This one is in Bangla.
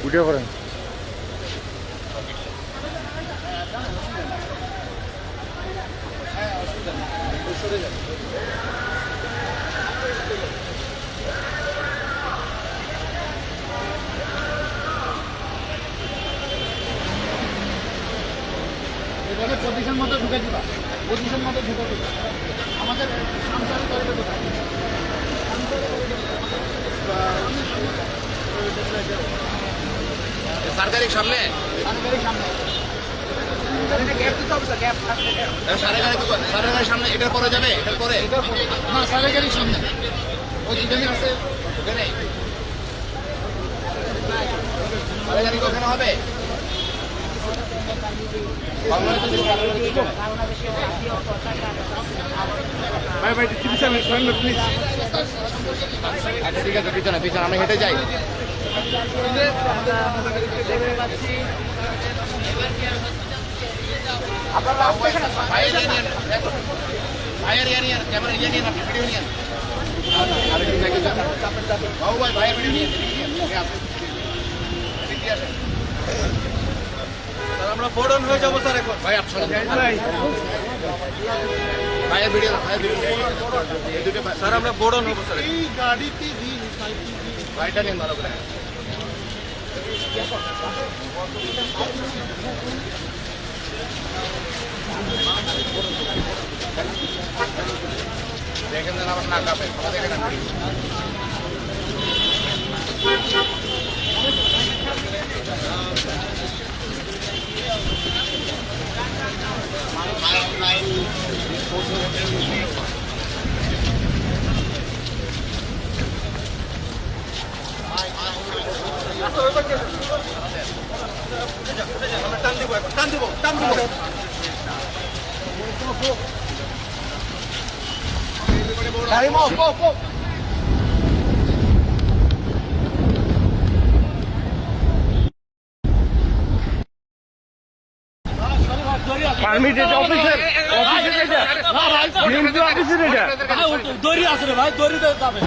উঠে পড়েন। পজিশন মতো ঢুকে দিবা, পজিশন মতো ঢুকে দিবা। আমাদের সরকারি সামনে সরকারি সামনে এটার পরে যাবে, এটার পরে না সরকারি সামনে ওই যেখানে আছে ওখানে সরকারি ওখানে হবে। ভাই ভাই পিছনে প্লিজ। আচ্ছা ঠিক আছে, পিছনে পিছনে আমরা হেঁটে যাই। ভাইয়ের ইয়ে নিয়ে ক্যামেরা ইয়ে নিয়ে ভিডিও নিয়ে বাবু ভাই ভাইয়ের ভিডিও নিয়ে আমরা বোর্ডন হয়ে যাবো স্যার এখন। ভাই আপনার ভাইয়ের ভিডিও স্যার আমরা বোর্ডন হবো স্যার। এই গাড়িতে ভাইটা নিন ভালো করে। দেখেন যেন আবার না কাঁপে, দেখেন না। টান দিব এখন, টান দিব, টান দিব। গাড়ি মো পারমিট এটা অফিসের অফিসের এটা, না ভাই বিএমপি অফিসের এটা। দড়ি আছে রে ভাই, দড়ি যাবে।